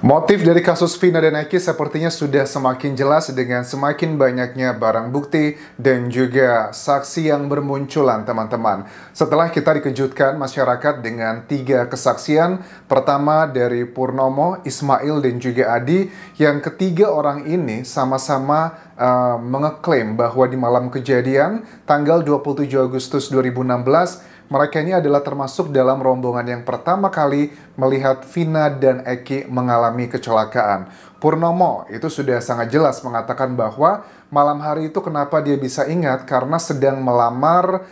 Motif dari kasus Vina dan Eki sepertinya sudah semakin jelas dengan semakin banyaknya barang bukti dan juga saksi yang bermunculan, teman-teman. Setelah kita dikejutkan masyarakat dengan 3 kesaksian, pertama dari Purnomo, Ismail, dan juga Adi, yang ketiga orang ini sama-sama mengeklaim bahwa di malam kejadian, tanggal 27 Agustus 2016, mereka ini adalah termasuk dalam rombongan yang pertama kali melihat Vina dan Eki mengalami kecelakaan. Purnomo itu sudah sangat jelas mengatakan bahwa malam hari itu kenapa dia bisa ingat karena sedang melamar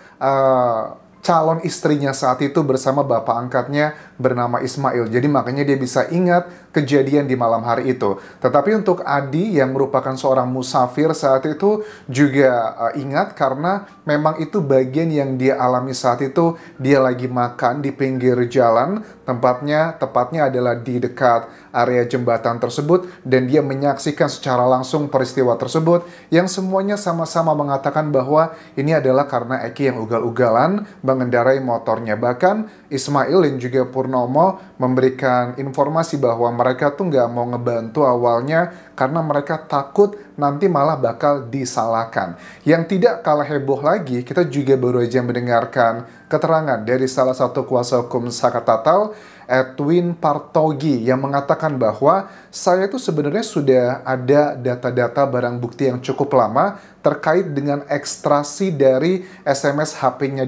calon istrinya saat itu bersama bapak angkatnya bernama Ismail. Jadi makanya dia bisa ingat kejadian di malam hari itu. Tetapi untuk Adi yang merupakan seorang musafir saat itu juga ingat karena memang itu bagian yang dia alami saat itu. Dia lagi makan di pinggir jalan, tepatnya adalah di dekat area jembatan tersebut, dan dia menyaksikan secara langsung peristiwa tersebut yang semuanya sama-sama mengatakan bahwa ini adalah karena Eki yang ugal-ugalan mengendarai motornya. Bahkan Ismail dan juga Purnomo memberikan informasi bahwa mereka tuh nggak mau ngebantu awalnya karena mereka takut nanti malah bakal disalahkan. Yang tidak kalah heboh lagi, kita juga baru aja mendengarkan keterangan dari salah satu kuasa hukum Saka Tatal, Edwin Partogi, yang mengatakan bahwa saya itu sebenarnya sudah ada data-data barang bukti yang cukup lama terkait dengan ekstraksi dari SMS HP-nya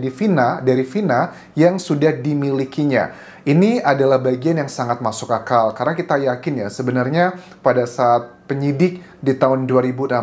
dari Vina yang sudah dimilikinya. Ini adalah bagian yang sangat masuk akal karena kita yakin ya sebenarnya pada saat penyidik di tahun 2016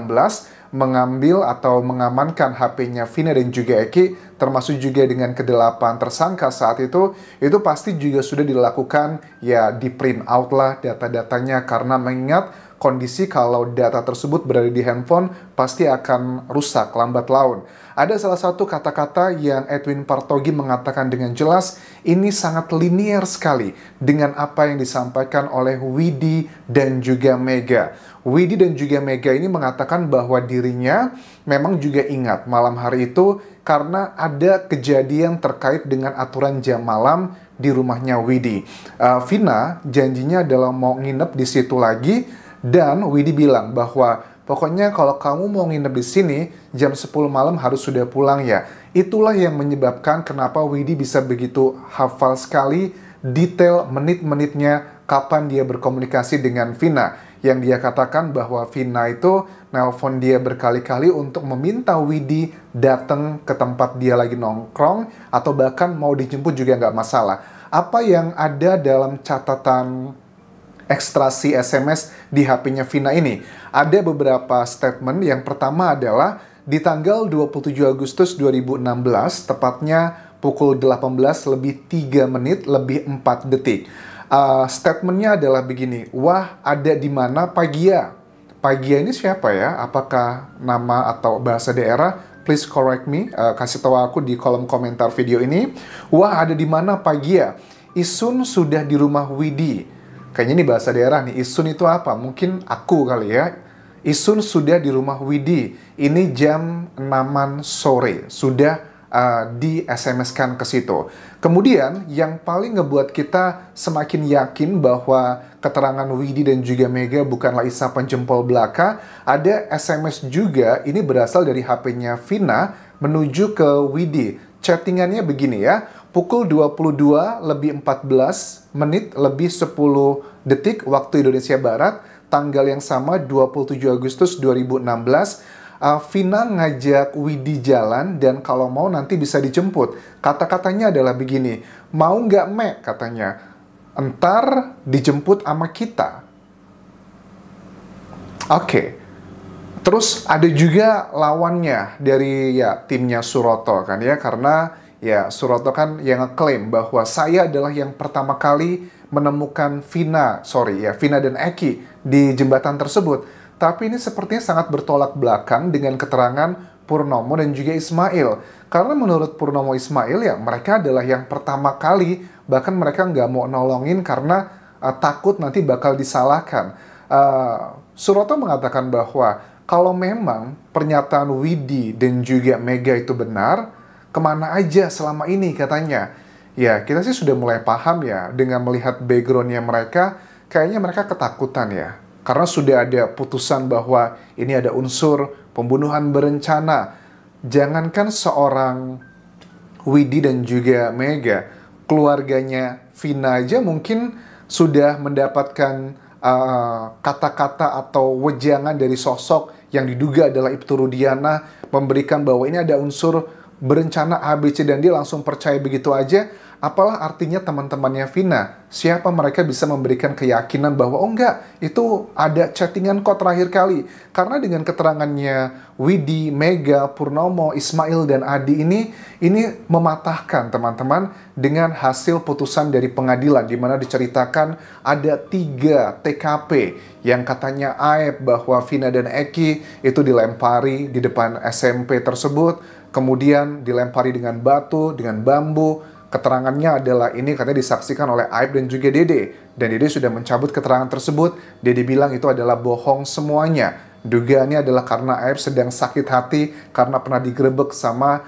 mengambil atau mengamankan HP-nya Vina dan juga Eki, termasuk juga dengan ke-8 tersangka saat itu pasti juga sudah dilakukan ya, di print out lah data-datanya, karena mengingat kondisi kalau data tersebut berada di handphone pasti akan rusak lambat laun. Ada salah satu kata-kata yang Edwin Partogi mengatakan dengan jelas, ini sangat linear sekali dengan apa yang disampaikan oleh Widi dan juga Mega. Widi dan juga Mega ini mengatakan bahwa dirinya memang juga ingat malam hari itu karena ada kejadian terkait dengan aturan jam malam di rumahnya Widi. Vina janjinya adalah mau nginep di situ lagi, dan Widi bilang bahwa pokoknya kalau kamu mau nginep di sini jam 10 malam harus sudah pulang ya. Itulah yang menyebabkan kenapa Widi bisa begitu hafal sekali detail menit-menitnya kapan dia berkomunikasi dengan Vina. Yang dia katakan bahwa Vina itu nelpon dia berkali-kali untuk meminta Widi datang ke tempat dia lagi nongkrong, atau bahkan mau dijemput juga nggak masalah. Apa yang ada dalam catatan ekstraksi SMS di HP-nya Vina ini? Ada beberapa statement. Yang pertama adalah di tanggal 27 Agustus 2016, tepatnya pukul 18 lebih 3 menit lebih 4 detik. Statementnya adalah begini, wah ada di mana Pagia? Pagia ini siapa ya? Apakah nama atau bahasa daerah? Please correct me, kasih tahu aku di kolom komentar video ini. Wah ada di mana Pagia? Isun sudah di rumah Widi. Kayaknya ini bahasa daerah nih. Isun itu apa? Mungkin aku kali ya. Isun sudah di rumah Widi. Ini jam 6 sore. Sudah di SMS-kan ke situ. Kemudian yang paling ngebuat kita semakin yakin bahwa keterangan Widi dan juga Mega bukanlah isapan jempol belaka, ada SMS juga, ini berasal dari HP-nya Vina menuju ke Widi. Chattingannya begini ya, pukul 22 lebih 14 menit lebih 10 detik waktu Indonesia Barat, tanggal yang sama 27 Agustus 2016, Vina ngajak Widi jalan dan kalau mau nanti bisa dijemput. Kata-katanya adalah begini, mau nggak Mek katanya, entar dijemput sama kita. Oke. Terus ada juga lawannya dari ya timnya Suroto kan ya, karena ya Suroto kan yang ngeklaim bahwa saya adalah yang pertama kali menemukan Vina dan Eki di jembatan tersebut. Tapi ini sepertinya sangat bertolak belakang dengan keterangan Purnomo dan juga Ismail. Karena menurut Purnomo Ismail ya mereka adalah yang pertama kali, bahkan mereka nggak mau nolongin karena takut nanti bakal disalahkan. Suroto mengatakan bahwa kalau memang pernyataan Widi dan juga Mega itu benar, kemana aja selama ini katanya. Ya kita sih sudah mulai paham ya dengan melihat backgroundnya mereka. kayaknya mereka ketakutan ya. Karena sudah ada putusan bahwa ini ada unsur pembunuhan berencana. Jangankan seorang Widi dan juga Mega, keluarganya Vina aja mungkin sudah mendapatkan kata-kata atau wejangan dari sosok yang diduga adalah Ibtu Rudiana, memberikan bahwa ini ada unsur berencana A, B, C, dan dia langsung percaya begitu aja. Apalah artinya teman-temannya Vina? Siapa mereka bisa memberikan keyakinan bahwa oh enggak, itu ada chattingan kok terakhir kali. Karena dengan keterangannya Widi, Mega, Purnomo, Ismail, dan Adi ini mematahkan teman-teman dengan hasil putusan dari pengadilan di mana diceritakan ada 3 TKP yang katanya aib bahwa Vina dan Eki itu dilempari di depan SMP tersebut, kemudian dilempari dengan batu, dengan bambu. Keterangannya adalah ini katanya disaksikan oleh Aib dan juga Dede. Dan Dede sudah mencabut keterangan tersebut. Dede bilang itu adalah bohong semuanya. Dugaannya adalah karena Aib sedang sakit hati karena pernah digerebek sama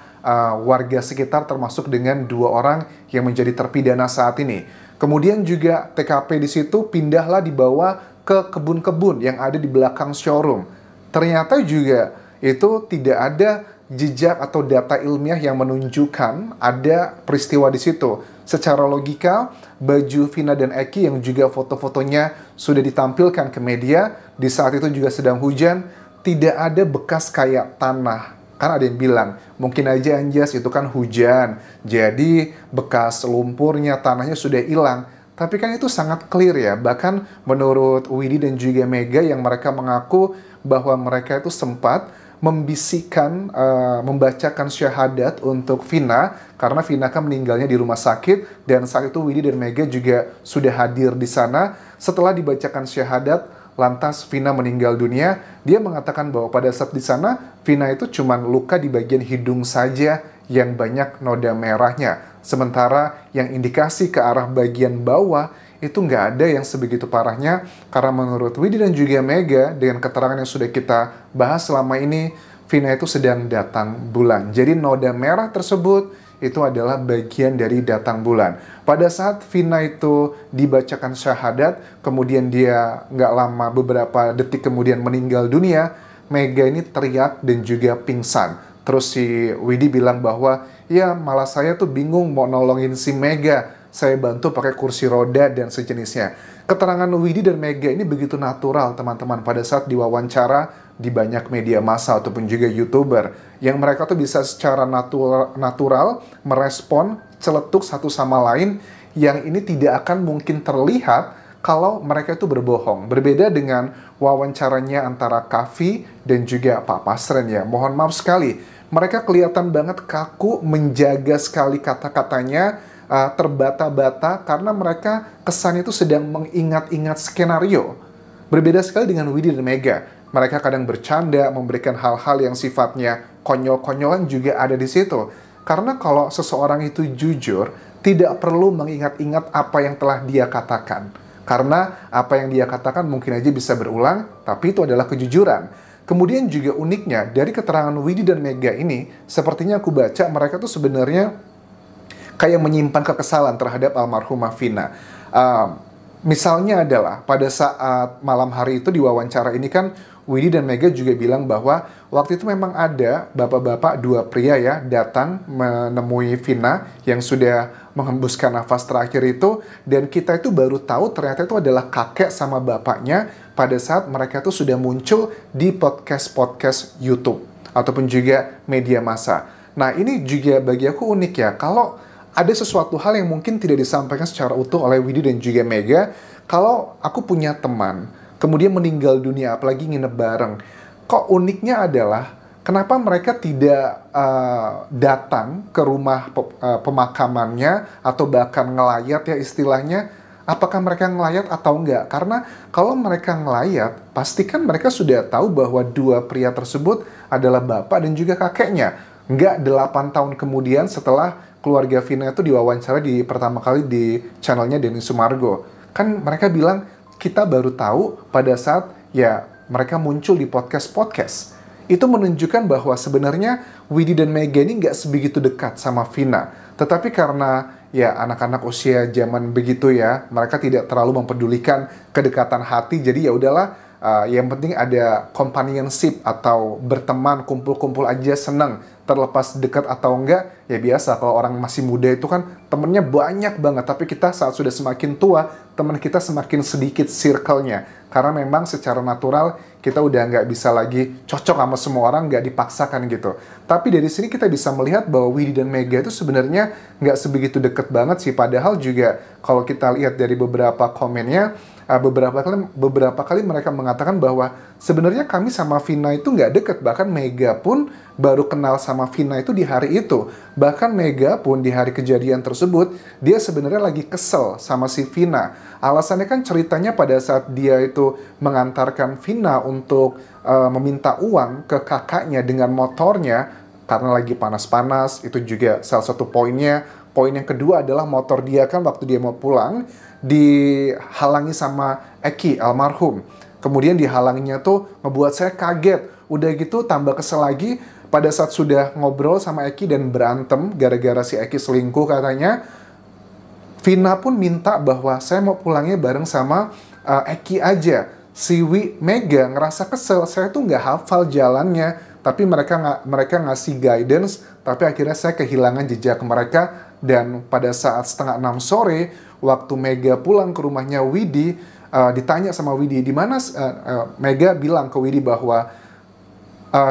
warga sekitar, termasuk dengan 2 orang yang menjadi terpidana saat ini. Kemudian juga TKP di situ pindahlah dibawa ke kebun-kebun yang ada di belakang showroom. Ternyata juga itu tidak ada jejak atau data ilmiah yang menunjukkan ada peristiwa di situ. Secara logika, baju Vina dan Eki yang juga foto-fotonya sudah ditampilkan ke media, di saat itu juga sedang hujan, tidak ada bekas kayak tanah. Kan ada yang bilang, mungkin aja Anjas itu kan hujan, jadi bekas lumpurnya, tanahnya sudah hilang. Tapi kan itu sangat clear ya, bahkan menurut Widi dan juga Mega yang mereka mengaku bahwa mereka itu sempat membisikkan, membacakan syahadat untuk Vina, karena Vina kan meninggalnya di rumah sakit, dan saat itu Widi dan Mega juga sudah hadir di sana. Setelah dibacakan syahadat, lantas Vina meninggal dunia. Dia mengatakan bahwa pada saat di sana, Vina itu cuma luka di bagian hidung saja yang banyak noda merahnya. Sementara yang indikasi ke arah bagian bawah, itu nggak ada yang sebegitu parahnya, karena menurut Widi dan juga Mega, dengan keterangan yang sudah kita bahas selama ini, Vina itu sedang datang bulan. Jadi noda merah tersebut itu adalah bagian dari datang bulan. Pada saat Vina itu dibacakan syahadat, kemudian dia nggak lama, beberapa detik kemudian meninggal dunia, Mega ini teriak dan juga pingsan. Terus si Widi bilang bahwa, ya malah saya tuh bingung mau nolongin si Mega. Saya bantu pakai kursi roda dan sejenisnya. Keterangan Widi dan Mega ini begitu natural teman-teman pada saat diwawancara di banyak media massa ataupun juga YouTuber. Yang mereka tuh bisa secara natural merespon celetuk satu sama lain, yang ini tidak akan mungkin terlihat kalau mereka itu berbohong. Berbeda dengan wawancaranya antara Kavi dan juga Pak Pasren ya. Mohon maaf sekali, mereka kelihatan banget kaku, menjaga sekali kata-katanya, terbata-bata, karena mereka kesannya itu sedang mengingat-ingat skenario. Berbeda sekali dengan Widi dan Mega. Mereka kadang bercanda, memberikan hal-hal yang sifatnya konyol-konyolan juga ada di situ. Karena kalau seseorang itu jujur, tidak perlu mengingat-ingat apa yang telah dia katakan. Karena apa yang dia katakan mungkin aja bisa berulang, tapi itu adalah kejujuran. Kemudian juga uniknya, dari keterangan Widi dan Mega ini, sepertinya aku baca mereka tuh sebenarnya kayak menyimpan kekesalan terhadap almarhumah Vina. Misalnya adalah pada saat malam hari itu di wawancara ini kan Widi dan Mega juga bilang bahwa waktu itu memang ada bapak-bapak 2 pria ya datang menemui Vina yang sudah menghembuskan nafas terakhir itu, dan kita itu baru tahu ternyata itu adalah kakek sama bapaknya pada saat mereka itu sudah muncul di podcast YouTube ataupun juga media massa. Nah ini juga bagi aku unik ya, kalau ada sesuatu hal yang mungkin tidak disampaikan secara utuh oleh Widi dan juga Mega. Kalau aku punya teman, kemudian meninggal dunia, apalagi nginep bareng, kok uniknya adalah kenapa mereka tidak datang ke rumah pemakamannya, atau bahkan ngelayat ya istilahnya. Apakah mereka ngelayat atau enggak? Karena kalau mereka ngelayat, pastikan mereka sudah tahu bahwa 2 pria tersebut adalah bapak dan juga kakeknya. Enggak 8 tahun kemudian setelah keluarga Vina itu diwawancara di pertama kali di channelnya Denny Sumargo. Kan mereka bilang, kita baru tahu pada saat ya mereka muncul di podcast. Itu menunjukkan bahwa sebenarnya Widi dan Mega ini nggak sebegitu dekat sama Vina. Tetapi karena ya anak-anak usia zaman begitu ya, mereka tidak terlalu mempedulikan kedekatan hati, jadi ya udahlah, yang penting ada companionship atau berteman, kumpul-kumpul aja seneng, terlepas dekat atau enggak, ya biasa kalau orang masih muda itu kan temennya banyak banget, tapi kita saat sudah semakin tua, teman kita semakin sedikit circle-nya, karena memang secara natural kita udah nggak bisa lagi cocok sama semua orang, nggak dipaksakan gitu. Tapi dari sini kita bisa melihat bahwa Widi dan Mega itu sebenarnya nggak sebegitu deket banget sih, padahal juga kalau kita lihat dari beberapa komennya, beberapa kali mereka mengatakan bahwa sebenarnya kami sama Vina itu nggak deket, bahkan Mega pun baru kenal sama Vina itu di hari itu. Bahkan Mega pun di hari kejadian tersebut, dia sebenarnya lagi kesel sama si Vina. Alasannya kan ceritanya pada saat dia itu mengantarkan Vina untuk meminta uang ke kakaknya dengan motornya, karena lagi panas-panas, itu juga salah satu poinnya. Poin yang kedua adalah motor dia kan waktu dia mau pulang, dihalangi sama Eki almarhum. Kemudian dihalanginya tuh ngebuat saya kaget. Udah gitu tambah kesel lagi pada saat sudah ngobrol sama Eki dan berantem gara-gara si Eki selingkuh katanya. Vina pun minta bahwa saya mau pulangnya bareng sama Eki aja. Si Mega ngerasa kesel, saya tuh nggak hafal jalannya, tapi mereka ngasih guidance, tapi akhirnya saya kehilangan jejak mereka. Dan pada saat 5:30 sore, waktu Mega pulang ke rumahnya Widi, ditanya sama Widi, di mana? Mega bilang ke Widi bahwa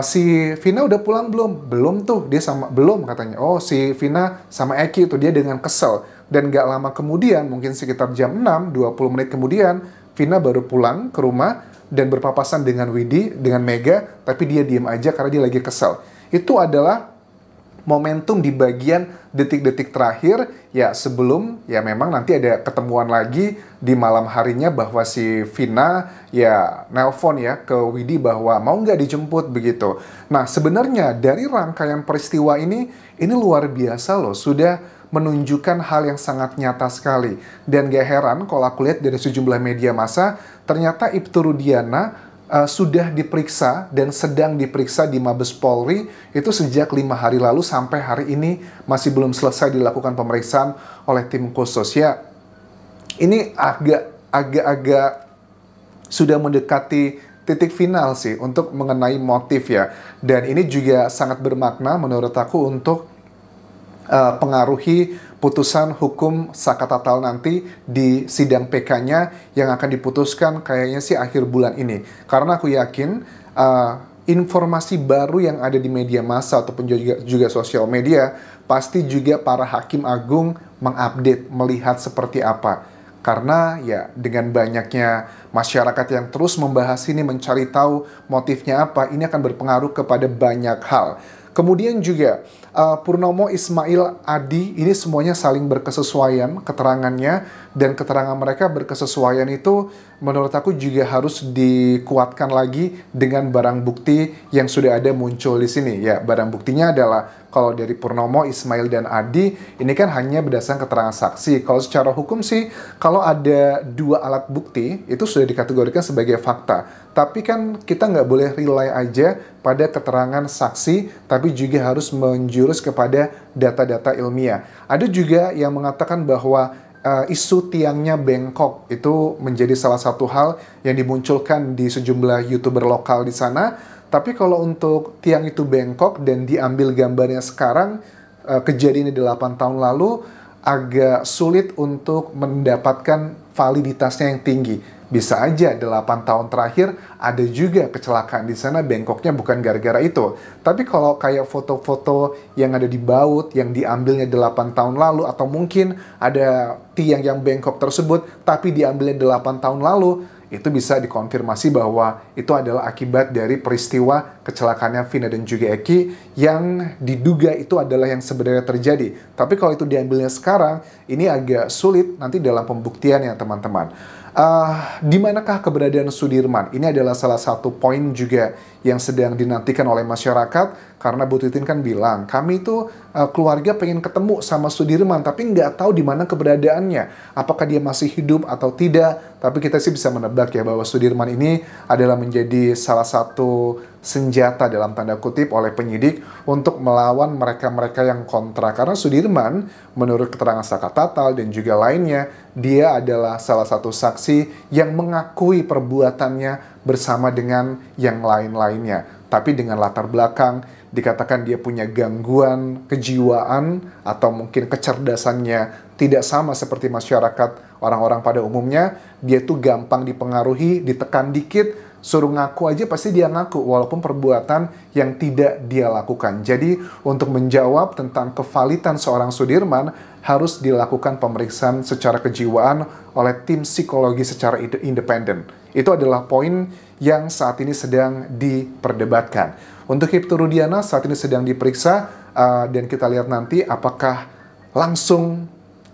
si Vina udah pulang belum? Belum tuh, dia sama belum katanya. Oh, si Vina sama Eki tuh, dia dengan kesel. Dan gak lama kemudian, mungkin sekitar jam 6, 20 menit kemudian, Vina baru pulang ke rumah dan berpapasan dengan Widi, dengan Mega, tapi dia diem aja karena dia lagi kesel. Itu adalah momentum di bagian detik-detik terakhir, ya sebelum ya memang nanti ada ketemuan lagi di malam harinya bahwa si Vina ya nelpon ya ke Widi bahwa mau nggak dijemput begitu. Nah sebenarnya dari rangkaian peristiwa ini luar biasa loh, sudah menunjukkan hal yang sangat nyata sekali. Dan gak heran kalau aku lihat dari sejumlah media massa, ternyata Ibtu Rudiana sudah diperiksa dan sedang diperiksa di Mabes Polri itu sejak 5 hari lalu sampai hari ini masih belum selesai dilakukan pemeriksaan oleh tim khusus ya. Ini agak sudah mendekati titik final sih untuk mengenai motif ya. Dan ini juga sangat bermakna menurut aku untuk pengaruhi putusan hukum Sakatatal nanti di sidang PK-nya yang akan diputuskan kayaknya sih akhir bulan ini. Karena aku yakin informasi baru yang ada di media massa ataupun juga sosial media pasti juga para hakim agung mengupdate, melihat seperti apa. Karena ya dengan banyaknya masyarakat yang terus membahas ini, mencari tahu motifnya apa, ini akan berpengaruh kepada banyak hal. Kemudian juga Purnomo, Ismail, Adi, ini semuanya saling berkesesuaian keterangannya, dan keterangan mereka berkesesuaian itu menurut aku juga harus dikuatkan lagi dengan barang bukti yang sudah ada muncul di sini. Ya, barang buktinya adalah kalau dari Purnomo, Ismail, dan Adi, ini kan hanya berdasarkan keterangan saksi. Kalau secara hukum sih, kalau ada 2 alat bukti, itu sudah dikategorikan sebagai fakta. Tapi kan kita nggak boleh rely aja pada keterangan saksi, tapi juga harus menjurus kepada data-data ilmiah. Ada juga yang mengatakan bahwa isu tiangnya bengkok itu menjadi salah satu hal yang dimunculkan di sejumlah YouTuber lokal di sana. Tapi kalau untuk tiang itu bengkok dan diambil gambarnya sekarang, kejadian di 8 tahun lalu, agak sulit untuk mendapatkan validitasnya yang tinggi. Bisa aja 8 tahun terakhir ada juga kecelakaan di sana, bengkoknya bukan gara-gara itu. Tapi kalau kayak foto-foto yang ada di baut yang diambilnya 8 tahun lalu, atau mungkin ada tiang yang bengkok tersebut tapi diambilnya 8 tahun lalu, itu bisa dikonfirmasi bahwa itu adalah akibat dari peristiwa kecelakaannya Vina dan juga Eki yang diduga itu adalah yang sebenarnya terjadi. Tapi kalau itu diambilnya sekarang, ini agak sulit nanti dalam pembuktiannya teman-teman. Di manakah keberadaan Sudirman? Ini adalah salah satu poin juga yang sedang dinantikan oleh masyarakat, karena Bu Titin kan bilang, kami itu keluarga pengen ketemu sama Sudirman, tapi nggak tahu di mana keberadaannya, apakah dia masih hidup atau tidak. Tapi kita sih bisa menebak ya bahwa Sudirman ini adalah menjadi salah satu senjata dalam tanda kutip oleh penyidik untuk melawan mereka-mereka yang kontra. Karena Sudirman, menurut keterangan Saka Tatal dan juga lainnya, dia adalah salah satu saksi yang mengakui perbuatannya bersama dengan yang lain-lainnya. Tapi dengan latar belakang, dikatakan dia punya gangguan kejiwaan atau mungkin kecerdasannya tidak sama seperti masyarakat orang-orang pada umumnya. Dia tuh gampang dipengaruhi, ditekan dikit, suruh ngaku aja pasti dia ngaku walaupun perbuatan yang tidak dia lakukan. Jadi untuk menjawab tentang kevalitan seorang Sudirman harus dilakukan pemeriksaan secara kejiwaan oleh tim psikologi secara independen. Itu adalah poin yang saat ini sedang diperdebatkan. Untuk Hiptu Rudiana saat ini sedang diperiksa dan kita lihat nanti apakah langsung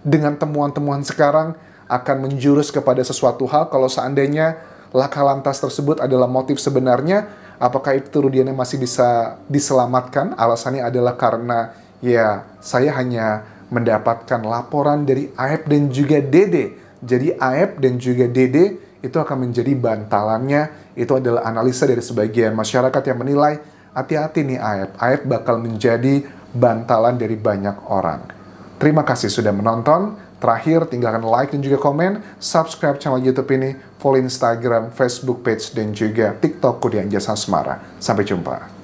dengan temuan-temuan sekarang akan menjurus kepada sesuatu hal. Kalau seandainya laka lantas tersebut adalah motif sebenarnya, apakah Hiptu Rudiana masih bisa diselamatkan? Alasannya adalah karena ya saya hanya mendapatkan laporan dari Aep dan juga Dede. Jadi Aep dan juga Dede itu akan menjadi bantalannya. Itu adalah analisa dari sebagian masyarakat yang menilai hati-hati nih Aep. Aep bakal menjadi bantalan dari banyak orang. Terima kasih sudah menonton. Terakhir, tinggalkan like dan juga komen, subscribe channel YouTube ini, follow Instagram, Facebook page, dan juga TikTok Kudian Jasa Asmara. Sampai jumpa.